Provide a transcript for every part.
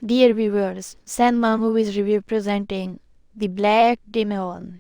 Dear viewers, Sandma Movies Review presenting The Black Demon।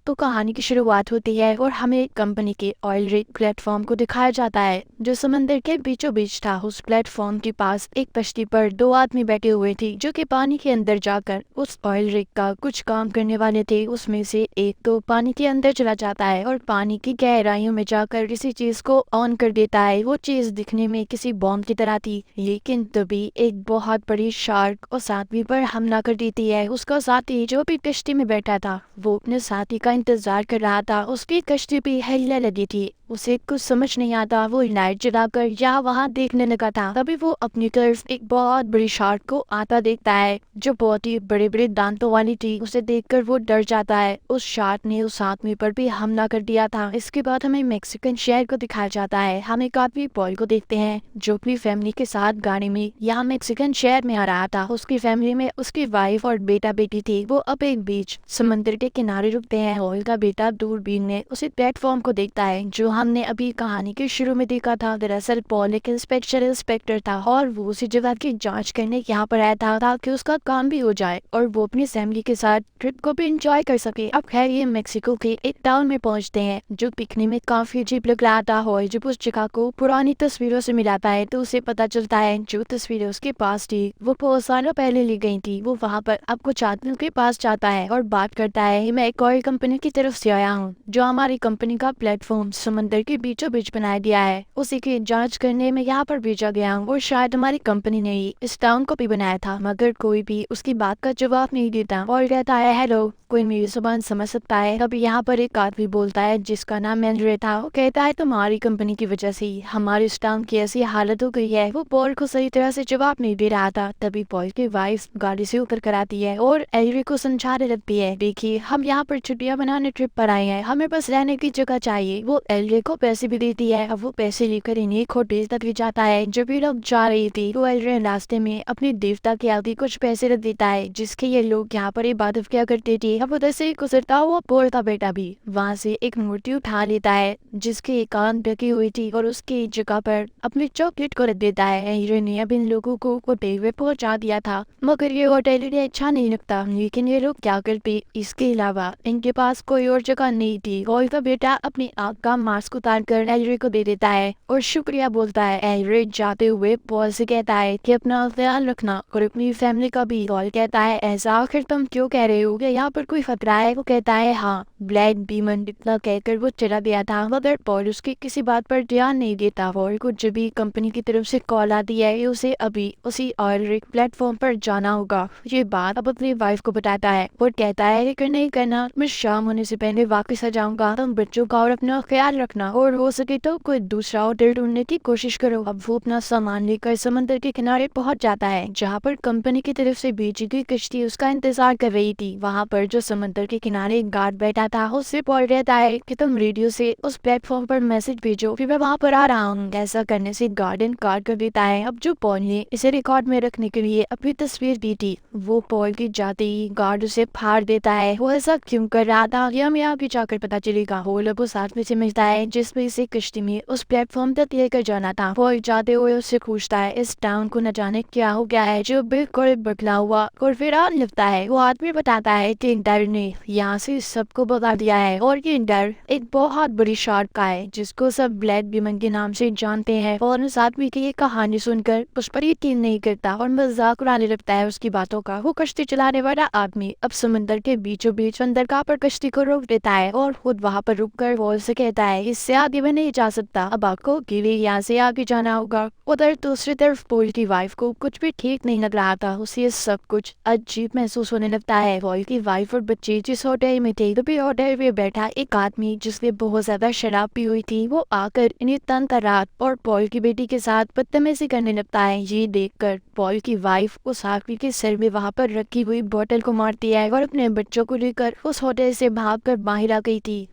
तो कहानी की शुरुआत होती है और हमें एक कंपनी के ऑयल रिग प्लेटफॉर्म को दिखाया जाता है जो समंदर के बीचों बीच था। उस प्लेटफॉर्म के पास एक कश्ती पर दो आदमी बैठे हुए थे जो कि पानी के अंदर जाकर उस ऑयल रिग का कुछ काम करने वाले थे। उसमें से एक तो पानी के अंदर चला जाता है और पानी की गहराइयों में जाकर किसी चीज को ऑन कर देता है। वो चीज दिखने में किसी बॉम्ब की तरह थी, लेकिन तभी एक बहुत बड़ी शार्क उस आदमी पर हमला कर देती है। उसका साथी जो भी कश्ती में बैठा था वो अपने साथी का इंतजार कर रहा था। उसकी कश्ती भी हिलने लगी थी। उसे कुछ समझ नहीं आता। वो लाइट जलाकर यहाँ वहाँ देखने लगा था। तभी वो अपनी तरफ एक बहुत बड़ी शार्क को आता देखता है जो बहुत ही बड़े बड़े दांतों वाली थी। उसे देखकर वो डर जाता है। उस शार्क ने उस आदमी पर भी हमला कर दिया था। इसके बाद हमें मैक्सिकन शहर को दिखाया जाता है। हम एक आदमी बॉय को देखते हैं जो अपनी फैमिली के साथ गाड़ी में यहाँ मैक्सिकन शहर में आ रहा था। उसकी फैमिली में उसकी वाइफ और बेटा बेटी थी। वो अब एक बीच समंदर के किनारे रुकते हैं। हॉल का बेटा दूरबीन में उसी प्लेटफॉर्म को देखता है जो हमने अभी कहानी के शुरू में देखा था। दरअसल पॉल एक इंस्पेक्टर था और वो उसी जगह की जांच करने यहाँ पर आया था ताकि उसका काम भी हो जाए और वो अपनी फैमिली के साथ ट्रिप को भी एंजॉय कर सके। अब खैर ये मेक्सिको के एक टाउन में पहुंचते हैं जो दिखने में काफी अजीब लग रहा था। हॉल जब उस जगह को पुरानी तस्वीरों से मिलाता है तो उसे पता चलता है जो तस्वीरें उसके पास थी वो बहुत सालों पहले ली गई थी। वो वहाँ पर अब कुछ आदमियों के पास जाता है और बात करता है, मैं एक और कंपनी की तरफ से आया हूँ जो हमारी कंपनी का प्लेटफॉर्म समंदर के बीचों बीच बना दिया है। उसी की जांच करने में यहाँ पर भेजा गया हूँ और शायद हमारी कंपनी ने ही इस टाउन को भी बनाया था, मगर कोई भी उसकी बात का जवाब नहीं देता और कहता है हेलो, कोई मेरी जुबान समझ सकता है। तब यहाँ पर एक आदमी बोलता है जिसका नाम एंड्रे था। वो कहता है तुम्हारी कंपनी की वजह से हमारे इस टाउन की ऐसी हालत हो गई है। वो पॉल को सही तरह से जवाब नहीं दे रहा था। तभी पॉल की वाइफ गाड़ी से उतर कर आती है और एंड्रे को समझाने लगती है, देखिए हम यहाँ पर छुट्टियां बनाने ट्रिप पर आए हैं, हमें बस रहने की जगह चाहिए। वो एंड्रे को पैसे भी देती है। अब वो पैसे लेकर इन्हें एक होटल तक भी जाता है। जब ये लोग जा रही थी तो एंड्रे रास्ते में अपने देवता के आगे कुछ पैसे रख देता है जिसके ये लोग यहाँ पर इबादत किया करते थे। अब उधर से गुजरता हुआ पॉल का बेटा भी वहाँ से एक मूर्ति उठा लेता है जिसकी एक कान ढकी हुई थी और उसकी जगह पर अपनी चॉकलेट को रख देता है। हीरो ने अब इन लोगों को होटल में पहुंचा दिया था, मगर ये होटल इन्हें अच्छा नहीं लगता। लेकिन ये लोग क्या करते, इसके अलावा इनके पास कोई और जगह नहीं थी। पॉल का बेटा अपनी आँख का मास्क उतार कर एल्ड्रे को दे देता है और शुक्रिया बोलता है। एल्ड्रे जाते हुए पॉल से कहता है कि अपना ख्याल रखना और अपनी फैमिली का भी। पॉल कहता है ऐसा आखिर तुम क्यों कह रहे हो, यहाँ पर कोई खतरा है? वो कहता है हाँ, ब्लैक डीमन। इतना कहकर वो चला गया था, मगर पॉल उसकी किसी बात पर ध्यान नहीं देता। पॉल को जब भी कंपनी की तरफ से कॉल आती है कि उसे अभी उसी ऑयल रिग प्लेटफॉर्म पर जाना होगा। ये बात अब अपनी वाइफ को बताता है। वो कहता है लेकिन नहीं करना, मैं शाम होने से पहले वापस आ जाऊंगा। तुम बच्चों का और अपना ख्याल रखना और हो सके तो कोई दूसरा होटल ढूंढने की कोशिश करो। अब वो अपना सामान लेकर समंदर के किनारे पहुंच जाता है जहाँ पर कंपनी की तरफ से भेजी गई कश्ती उसका इंतजार कर रही थी। वहाँ पर जो समंदर के किनारे एक गार्ड बैठा था उससे पॉल कहता है कि तुम रेडियो से उस प्लेटफॉर्म पर मैसेज भेजो, फिर मैं वहाँ पर आ रहा हूँ। ऐसा करने से गार्ड इनकार कर देता है। अब जो पॉल ने इसे रिकॉर्ड में रखने के लिए अपनी तस्वीर दी थी वो पॉल की जाते ही गार्ड उसे फाड़ देता है। वो ऐसा क्यों कर रहा था यह हमें आगे जाकर पता चलेगा। पॉल अब उस आदमी से मिलता है जिसमें इसे कश्ती में उस प्लेटफॉर्म तक लेकर जाना था। पॉल जाते हुए उससे पूछता है इस टाउन को न जाने क्या हो गया है जो बिल्कुल बदला हुआ और वीरान लगता है। वो आदमी बताता है कि डर ने यहाँ से सबको बता दिया है और ये डर एक बहुत बड़ी शार्क का है जिसको सब ब्लैक डीमन के नाम से जानते हैं। और उस आदमी की ये कहानी सुनकर उस पर यकीन नहीं करता और मजाक उड़ाने लगता है उसकी बातों का। वो कश्ती चलाने वाला आदमी अब समंदर के बीचों बीच अंदर का पर कश्ती को रोक देता है और खुद वहाँ पर रुक कर वॉल से कहता है इससे आगे मैं नहीं जा सकता, अब आपको अकेले यहाँ से आगे जाना होगा। उधर दूसरी तरफ पॉल की वाइफ को कुछ भी ठीक नहीं लग रहा था। उसे सब कुछ अजीब महसूस होने लगता है। पॉल की वाइफ और बच्चे जिस होटल में थे तभी होटल में बैठा एक आदमी जिसने बहुत ज्यादा शराब पी हुई थी वो आकर इन्हें तंग कर रहा और पॉल की बेटी के साथ बदतमीजी करने लगता है। ये देखकर पॉल की वाइफ उस आदमी के सिर में वहाँ पर रखी हुई बोतल को मारती है और अपने बच्चों को लेकर उस होटल से भागकर बाहर आ गई थी।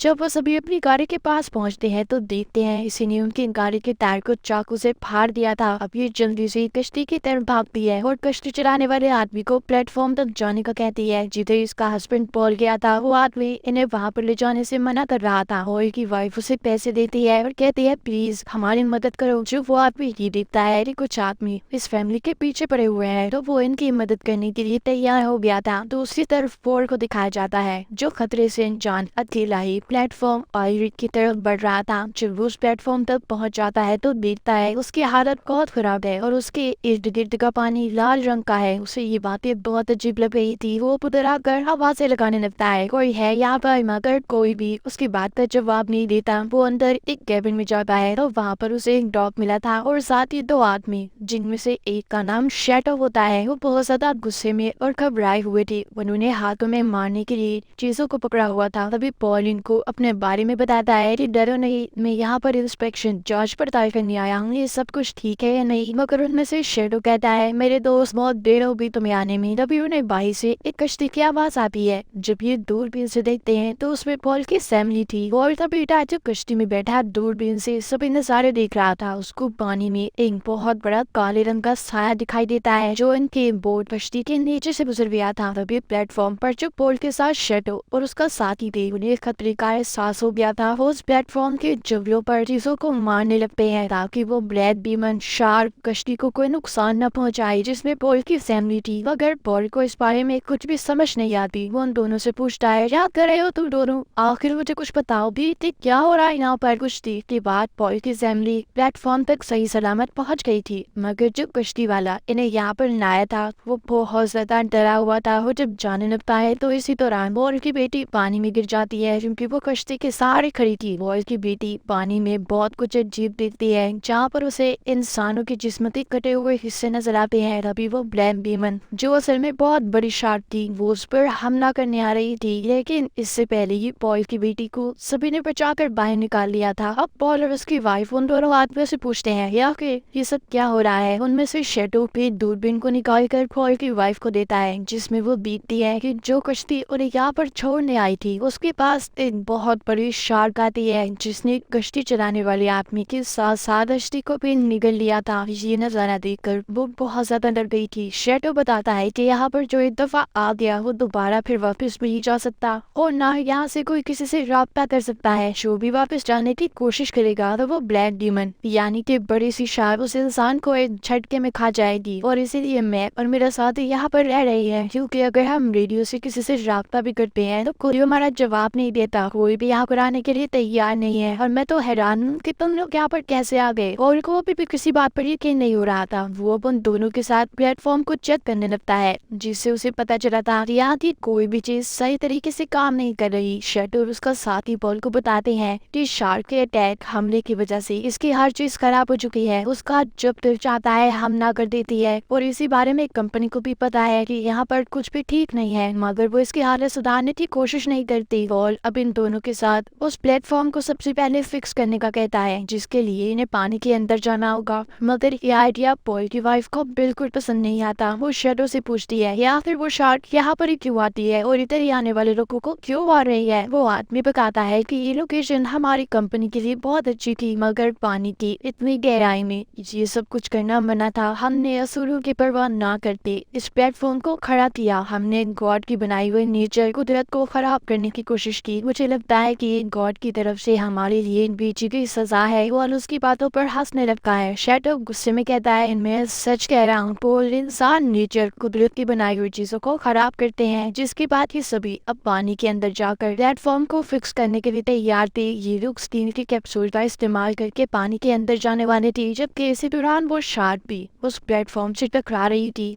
जब वो सभी अपनी गाड़ी के पास पहुंचते हैं तो देखते हैं इसी ने उनकी गाड़ी के टायर को चाकू से फाड़ दिया था। अब ये जल्दी से कश्ती की तरफ भागती है और कश्ती चलाने वाले आदमी को प्लेटफॉर्म तक जाने का कहती है जिधर इसका हस्बैंड पॉल गया था। वो आदमी इन्हें वहां पर ले जाने से मना कर रहा था और की वाइफ उसे पैसे देती है और कहती है प्लीज हमारी मदद करो। जो वो आदमी ये देखता है कि कुछ आदमी इस फैमिली के पीछे पड़े हुए हैं तो वो इनकी मदद करने के लिए तैयार हो गया था। दूसरी तरफ पॉल को दिखाया जाता है जो खतरे से अनजान अकेला ही प्लेटफॉर्म आयरिक की तरफ बढ़ रहा था। जब वो उस प्लेटफॉर्म तक पहुंच जाता है तो देखता है उसकी हालत बहुत खराब है और उसके इर्द गिर्द का पानी लाल रंग का है। उसे ये बातें बहुत अजीब लग रही थी। वो उधर आकर आवाजें लगाने लगता है कोई है यहाँ पर, मगर कोई भी उसकी बात का जवाब नहीं देता। वो अंदर एक कैबिन में जाता है तो वहाँ पर उसे एक डॉग मिला था और साथ ही दो आदमी जिनमें से एक का नाम शैडो होता है। वो बहुत ज्यादा गुस्से में और घबराए हुए थे। उन्होंने हाथों में मारने के लिए चीजों को पकड़ा हुआ था। तभी पॉल इनको अपने बारे में बताता है कि डरो नहीं, मैं यहाँ पर इंस्पेक्शन जांच पड़ताल करने आया हूँ, ये सब कुछ ठीक है या नहीं। मगर उनमें से शैडो कहता है मेरे दोस्त बहुत देर हो गई तुम्हें आने में। तभी उन्हें बाहर से एक कश्ती की आवाज आती है। जब ये दूरबीन से देखते हैं तो उसमें पॉल की फैमिली थी और तभी जो कश्ती में बैठा दूरबीन से सभी नजारे देख रहा था। उसको पानी में एक बहुत बड़ा काले रंग का साया दिखाई देता है जो इनके बोट कश्ती के नीचे से गुजर गया था। तभी प्लेटफॉर्म पर जो पॉल के साथ शैडो और उसका साथी थे उन्हें खतरे का एहसास हो गया था। वो उस प्लेटफॉर्म के जंगलों पर चीजों को मारने लगते हैं ताकि वो ब्लैक बीमन शार्क कश्ती को कोई नुकसान न पहुंचाए जिसमें पॉल की फैमिली थी। मगर पॉल को इस बारे में कुछ भी समझ नहीं आती। वो उन दोनों से पूछता है क्या कर रहे हो तुम दोनों, आखिर मुझे कुछ बताओ भी क्या हो रहा है यहाँ पर। कुछ देर के बाद पॉल की फैमिली प्लेटफॉर्म तक सही सलामत पहुंच गई थी। मगर जो कश्ती वाला इन्हें यहाँ पर लाया था वो बहुत ज्यादा डरा हुआ था। वो जब जाने लगता है तो इसी दौरान पॉल की बेटी पानी में गिर जाती है क्योंकि वो कश्ती के सहारे खड़ी थी। पॉल की बेटी पानी में बहुत कुछ अजीब देखती है जहाँ पर उसे इंसानों के जिस्म के कटे हुए हिस्से नजर आते हैं। तभी वो ब्लैक बीमन जो असल में बहुत बड़ी शार्क थी वो उस पर हमला करने आ रही थी। लेकिन इससे पहले ही पॉल की बेटी को सभी ने बचाकर बाहर निकाल लिया था। अब पॉल और उसकी वाइफ उन दोनों आदमियों से पूछते हैं या कि ये सब क्या हो रहा है। उनमें से शैडो पे दूरबीन को निकाल कर पॉल की वाइफ को देता है जिसमें वो बीतती है कि जो कश्ती उन्हें यहाँ पर छोड़ने आई थी उसके पास एक बहुत बड़ी शार्क आती है जिसने कश्ती चलाने वाले आदमी के साथ साथ कश्ती को भी निगल लिया था। ये नजारा देखकर वो बहुत ज्यादा डर गई थी। शैडो बताता है कि यहाँ पर जो एक दफा आ गया वो दोबारा फिर वापस भी नहीं जा सकता और ना यहाँ से कोई किसी से राब्ता कर सकता है। जो भी वापस जाने की कोशिश करेगा तो वो ब्लैक डीमन यानी कि बड़ी सी शार्क उस इंसान को एक झटके में खा जाएगी और इसीलिए मैं और मेरा साथी यहाँ पर रह रही है क्योंकि अगर हम रेडियो से किसी से राब्ता भी करते हैं तो कोई हमारा जवाब नहीं देता, कोई भी यहाँ पर आने के लिए तैयार नहीं है। और मैं तो हैरान हूँ कि तुम लोग यहाँ पर कैसे आ गए। और को भी किसी बात पर यकीन नहीं हो रहा था। वो अब उन दोनों के साथ प्लेटफॉर्म को चेक करने लगता है जिससे उसे पता चला था कि यहाँ की कोई भी चीज सही तरीके से काम नहीं कर रही। शैडो और उसका साथी पॉल को बताते हैं कि शार्क के अटैक हमले की वजह से इसकी हर चीज खराब हो चुकी है। उसका जब दिल चाहता है हमला कर देती है और इसी बारे में कंपनी को भी पता है कि यहाँ पर कुछ भी ठीक नहीं है मगर वो इसकी हालत सुधारने की कोशिश नहीं करती। पॉल अब इन दोनों के साथ उस प्लेटफॉर्म को सबसे पहले फिक्स करने का कहता है जिसके लिए इन्हें पानी के अंदर जाना होगा। मगर ये आइडिया पॉल की वाइफ को बिल्कुल पसंद नहीं आता। वो शैडो से पूछती है या फिर वो शार्क यहाँ पर ही क्यों आती है और इधर ही आने वाले लोगों को क्यों मार रही है। वो आदमी बताता है कि ये लोकेशन हमारी कंपनी के लिए बहुत अच्छी थी मगर पानी की इतनी गहराई में ये सब कुछ करना मना था। हमने असूलों की परवाह ना करते इस प्लेटफॉर्म को खड़ा किया। हमने गॉड की बनाई हुई नेचर कुदरत को खराब करने की कोशिश की। मुझे लगता है कि गॉड की तरफ से हमारे लिए बीची गई सजा है। वो उसकी बातों पर हंसने लगता है। शैडो गुस्से में कहता है मैं सच कह रहा हूँ। पॉल इंसान नेचर कुदरत की बनाई हुई चीजों को खराब करते हैं। जिसके बाद ये सभी अब पानी के अंदर जाकर प्लेटफॉर्म को फिक्स करने के लिए तैयार थे। ये लोग स्टील के कैप्सूल का इस्तेमाल करके पानी के अंदर जाने वाले थे जबकि इसी दौरान वो शार्क भी उस प्लेटफॉर्म से टकरा रही थी।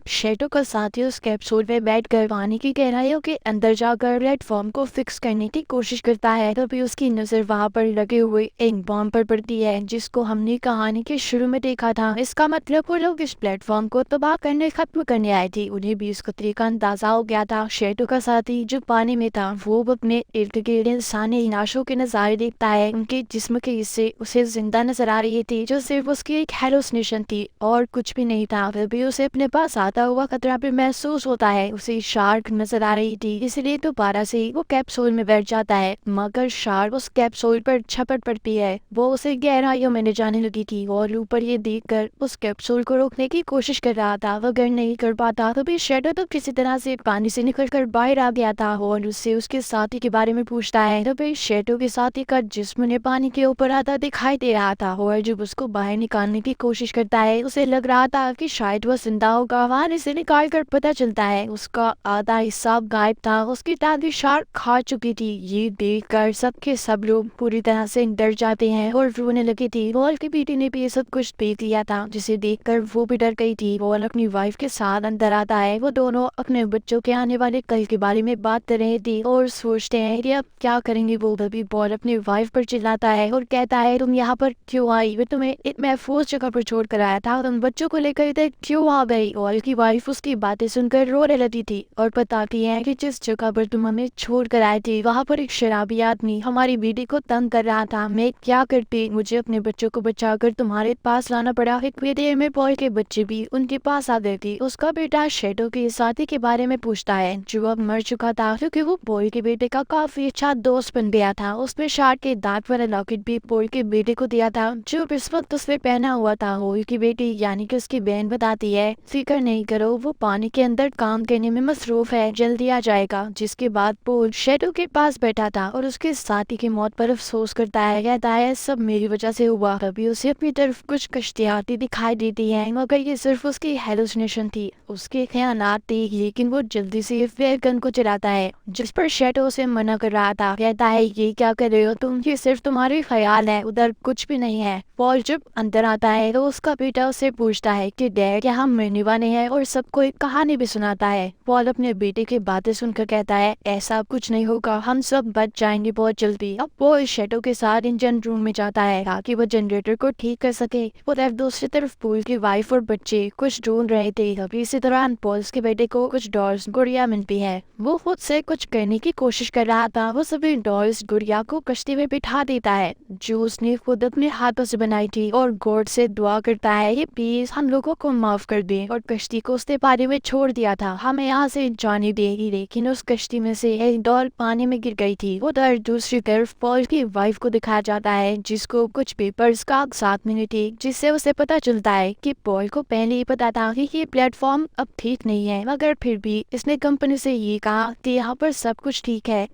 शैडो का साथी उस कैप्सूल में बैठकर पानी की गहराइयों के अंदर जाकर प्लेटफॉर्म को फिक्स करने की कोशिश करता है। तभी उसकी नजर वहां पर लगे हुए एक बॉम्ब पर पड़ती है जिसको हमने कहानी के शुरू में देखा था। इसका मतलब वो लोग इस प्लेटफॉर्म को तबाह करने खत्म करने आए थे। उन्हें भी इस खतरे का अंदाजा हो गया था। शैडो का साथी जो पानी में था वो अपने इर्द गिर्द इंसानी लाशों के नजारे देखता है। उनके जिस्म के हिस्से उसे जिंदा नजर आ रही थी जो सिर्फ उसकी एक हेलुसिनेशन थी और कुछ भी नहीं था। तभी उसे अपने पास आता हुआ खतरा भी महसूस होता है। उसे शार्क नजर आ रही थी, इसलिए दोबारा से वो कैप्सूल में बैठ जाता है, मगर शार्क उस कैप्सूल पर झपट पड़ती है। वो उसे गहराइयों में ले जाने लगी थी और ऊपर ये देखकर उस कैप्सूल को रोकने की कोशिश कर रहा था, मगर नहीं कर पाता। तभी शैडो तो किसी तरह से पानी से निकलकर बाहर आ गया था और उससे उसके साथी के बारे में पूछता है। तभी शैडो के साथी का जिस्म ने पानी के ऊपर आता दिखाई दे रहा था और जब उसको बाहर निकालने की कोशिश करता है, उसे लग रहा था कि शायद वह जिंदा होगा। वहां इसे निकाल कर पता चलता है उसका आधा हिस्सा गायब था, उसकी दादी शार्क खा चुकी थी। ये देखकर सबके सब लोग पूरी तरह से डर जाते हैं और रोने लगी थी। वॉल की बेटी ने भी ये सब कुछ देख लिया था, जिसे देखकर वो भी डर गई थी। वॉल अपनी वाइफ के साथ अंदर आता है। वो दोनों अपने बच्चों के आने वाले कल के बारे में बात कर रहे थे और सोचते हैं कि अब क्या करेंगे। वो तभी वॉल अपनी वाइफ पर चिल्लाता है और कहता है, तुम यहाँ पर क्यों आई? मैं तुम्हें एक महफूज जगह पर छोड़ कर आया था, तुम बच्चों को लेकर इधर क्यों आ गई? वॉल की वाइफ उसकी बातें सुनकर रोने लगी थी और बताती है कि जिस जगह पर तुम हमें छोड़ कर आए थे, वहाँ पर एक शराबी आदमी हमारी बेटी को तंग कर रहा था। मैं क्या करती? मुझे अपने बच्चों को बचाकर तुम्हारे पास लाना पड़ा। एक देर में पॉल के बच्चे भी उनके पास आ गए थे। उसका बेटा शैडो के साथी के बारे में पूछता है, जो अब मर चुका था, क्योंकि वो पॉल के बेटे का काफी अच्छा दोस्त बन गया था। उसने शार्क के दांत वाला लॉकेट भी पॉल के बेटे को दिया था, जो इस वक्त उसने पहना हुआ था। पॉल की बेटी यानी कि उसकी बहन बताती है, फिक्र नहीं करो, वो पानी के अंदर काम करने में मसरूफ है, जल्दी आ जाएगा। जिसके बाद पॉल शैडो के पास बैठा था और उसके साथी की मौत पर अफसोस करता है, कहता है सब मेरी वजह से हुआ। तभी उसे अपनी तरफ कुछ कश्तियां आती दिखाई देती है, मगर ये सिर्फ उसकी हेलुसिनेशन थी, उसके ख्यालात थी। लेकिन वो जल्दी से फेयर गन को चलाता है, जिस पर शैडो उसे मना कर रहा था। कहता है, ये क्या कर रहे हो तुम? ये सिर्फ तुम्हारे ख्याल है, उधर कुछ भी नहीं है। पॉल जब अंदर आता है तो उसका बेटा उससे पूछता है कि डैड, क्या हम मरने वाले हैं? और सबको एक कहानी भी सुनाता है। पॉल अपने बेटे की बातें सुनकर कहता है, ऐसा कुछ नहीं होगा, हम सब बच जाएंगे बहुत जल्दी। अब पॉल शैडो के साथ इंजन रूम में जाता है ताकि वो जनरेटर को ठीक कर सके। उधर दूसरी तरफ पॉल की वाइफ और बच्चे कुछ ढूंढ रहे थे। अभी इसी दौरान पॉल के बेटे को कुछ डॉल्स गुड़िया मिलती है। वो खुद से कुछ करने की कोशिश कर रहा था। वो सभी डॉल्स गुड़िया को कश्ती में बिठा देता है, जो उसने खुद अपने हाथों से बनाई थी, और गॉड से दुआ करता है, ये प्लीज हम लोगों को माफ कर दे। और कश्ती को उसने पानी में छोड़ दिया था, हमें यहाँ से जाने देगी। लेकिन उस कश्ती में से एक डॉल पानी में गिर गई थी। उधर दूसरी तरफ पॉल की वाइफ को दिखाया जाता है, जिसको कुछ पेपर्स कागजात मिले थे, जिससे उसे पता चलता है कि पॉल को पहले ही पता था कि ये प्लेटफॉर्म अब ठीक नहीं है, मगर फिर भी इसने कंपनी से ये कहा कि यहाँ पर सब कुछ ठीक है।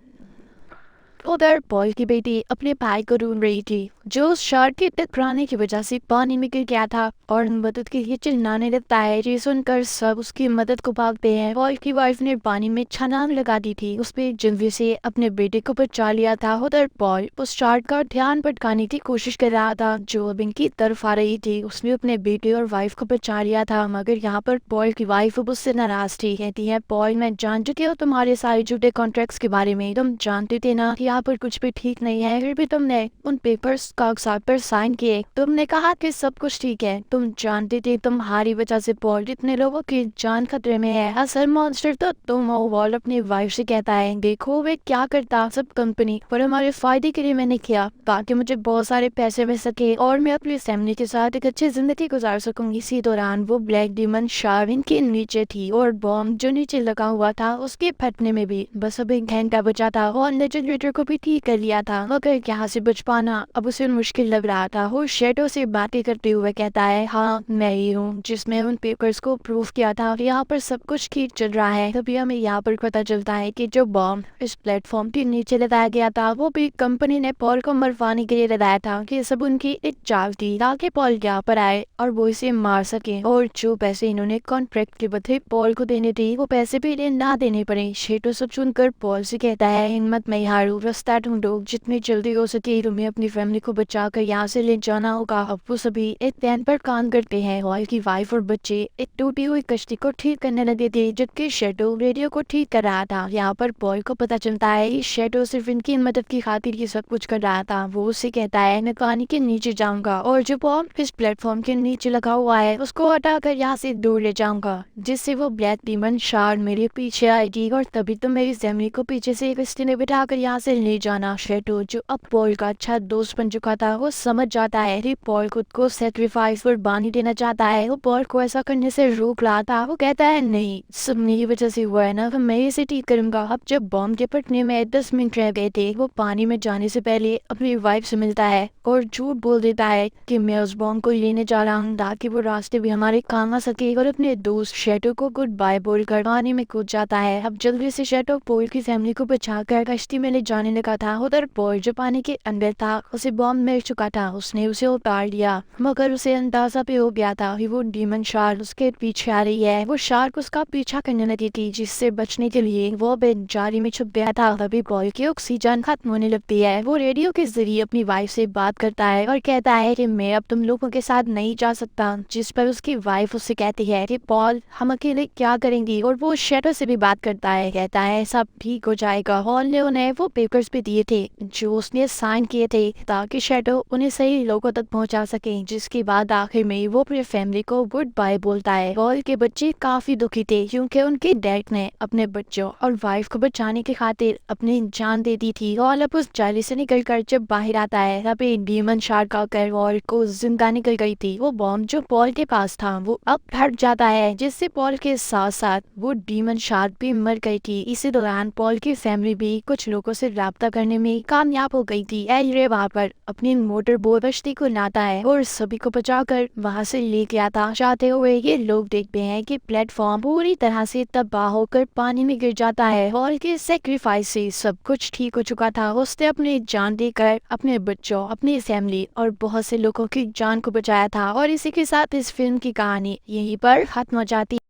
उधर पॉल की बेटी अपने भाई को ढूंढ रही थी, जो उस शार्क के टकराने की वजह से पानी में गिर गया था और मदद के लिए चिल्लाने लगता है। ये सुनकर सब उसकी मदद को भागते हैं। पॉल की वाइफ ने पानी में छलांग लगा दी थी, उसपे जल्दी से अपने बेटे को बचा लिया था। उधर पॉल उस शार्क का ध्यान भटकाने की कोशिश कर रहा था, जो अब इनकी तरफ आ रही थी। उसने अपने बेटे और वाइफ को बचा लिया था, मगर यहाँ पर पॉल की वाइफ अब उससे नाराज थी। कहती है, पॉल, मैं जान चुकी हूँ तुम्हारे सारे झूठे कॉन्ट्रैक्ट्स के बारे में, तुम जानते थे ना कि यहाँ पर कुछ भी ठीक नहीं है, फिर भी तुमने उन पेपर्स कागजात पर साइन किए। तुमने कहा कि सब कुछ ठीक है, तुम जानते थे तुम्हारी वजह से पॉल इतने लोगों की जान खतरे में है। असल मॉन्स्टर तो तुम हो। वॉल अपनी वाइफ से कहता है, देखो वे क्या करता, सब कंपनी पर हमारे फायदे के लिए मैंने किया, ताकि मुझे बहुत सारे पैसे मिल सके और मैं अपनी फैमिली के साथ एक अच्छी जिंदगी गुजार सकूंगी। इसी दौरान वो ब्लैक डीमन शार्विन के नीचे थी और बॉम्ब जो नीचे लगा हुआ था उसके फटने में भी बस अब एक घंटा बचा था और जनरेटर को भी ठीक कर लिया था, मगर यहाँ से बच पाना अब उसे मुश्किल लग रहा था। वो शैडो से बातें करते हुए कहता है, हाँ मैं ही हूँ जिसमें उन पेपर्स को प्रूव किया था, यहाँ पर सब कुछ ठीक चल रहा है। तभी हमें यहाँ पर पता चलता है कि जो बॉम्ब इस प्लेटफॉर्म के नीचे लगाया गया था, वो भी कंपनी ने पॉल को मरवाने के लिए लगाया था, कि सब उनकी एक चाल थी ताकि पॉल यहाँ पर आए और वो इसे मार सके, और जो पैसे इन्होंने कॉन्ट्रैक्ट के बदले पॉल को देने थे, वो पैसे भी इन्हें ना देने पड़े। शैडो सब सुनकर पॉल से कहता है, हिम्मत में हारू, रास्ता ढूंढो, जितनी जल्दी हो सके तुम्हें अपनी फैमिली को बचाकर यहाँ से ले जाना होगा। अब वो सभी एक प्लान पर काम करते हैं। पॉल की वाइफ और बच्चे एक टूटी हुई कश्ती को ठीक करने लगे थे, जबकि शैडो रेडियो को ठीक कर रहा था। यहाँ पर पॉल को पता चलता है कि शैडो सिर्फ इनकी मदद की खातिर ये सब कुछ कर रहा था। वो उससे कहता है, मैं पानी के नीचे जाऊंगा और जो बॉम्ब इस प्लेटफॉर्म के नीचे लगा हुआ है उसको हटाकर यहाँ से दूर ले जाऊंगा, जिससे वो ब्लैक डीमन शार्क मेरे पीछे आएगी और तभी तो मेरी फैमिली को पीछे से कश्ती में बिठाकर यहाँ से ले जाना। शेटो जो अब पॉल का अच्छा दोस्त बन चुका था वो समझ जाता है कि पॉल खुद को सेक्रीफाइस कुर्बानी देना चाहता है। वो पॉल को ऐसा करने से रोक रहा था। वो कहता है नहीं, सब मेरी वजह से हुआ है ना, तो मैं इसे ठीक करूंगा। अब जब बॉम्ब के फटने में 10 मिनट रह गए थे, वो पानी में जाने से पहले अपनी वाइफ से मिलता है और झूठ बोल देता है कि मैं उस बॉम्ब को लेने जा रहा हूँ ताकि वो रास्ते भी हमारे काम आ सके, और अपने दोस्त शेटो को गुड बाय बोल कर पानी में कूद जाता है। अब जल्दी से शेटो पॉल की फैमिली को बचाकर कश्ती में ले जाने लगा था। उधर पॉल जो पानी के अंदर था उसे बॉम्ब मिल चुका था। उसने उसे उतार लिया मगर उसे अंदाजा भी हो गया था कि वो डीमन शार्क उसके पीछे आ रही है। वो शार्क उसका पीछा करने लगी थी, जिससे बचने के लिए वो बेचारी में छुप गया था। तभी पॉल की ऑक्सीजन खत्म होने लगती है। वो रेडियो के जरिए अपनी वाइफ से बात करता है और कहता है कि मैं अब तुम लोगों के साथ नहीं जा सकता, जिस पर उसकी वाइफ उससे कहती है कि पॉल हम अकेले क्या करेंगी। और वो शेटो से भी बात करता है, कहता है सब ठीक हो जाएगा। हॉल ने उन्हें वो पेपर्स भी दिए थे जो उसने साइन किए थे ताकि शेटो उन्हें सही लोगों तक पहुंचा सके, जिसके बाद आखिर में वो अपनी फैमिली को गुड बाय बोलता है। हॉल के बच्चे काफी दुखी थे क्योंकि उनके डैड ने अपने बच्चों और वाइफ को बचाने की खातिर अपनी जान दे दी थी। हॉल अब उस जाली से निकल कर जब बाहर आता है तब एक डीमन शार्क आकर हॉल को जिंदा निकल गई थी। वो बॉम्ब जो पॉल के पास था वो अब फट जाता है, जिससे पॉल के साथ साथ वो डीमन शार्क भी मर गई थी। इसी दौरान पॉल की फैमिली भी कुछ लोगों से राब्ता करने में कामयाब हो गई थी। एलरे वहाँ पर अपनी मोटर बोट बस्ती को लाता है और सभी को बचाकर वहाँ से लेके आता। जाते हुए ये लोग देखते हैं कि प्लेटफॉर्म पूरी तरह से तबाह होकर पानी में गिर जाता है। हॉल के सेक्रीफाइस से सब कुछ ठीक हो चुका था। उसने अपनी जान देकर अपने बच्चों, अपनी फैमिली और बहुत से लोगों की जान को बचाया था। और इसी के साथ इस फिल्म की कहानी यहीं पर खत्म हो जाती है।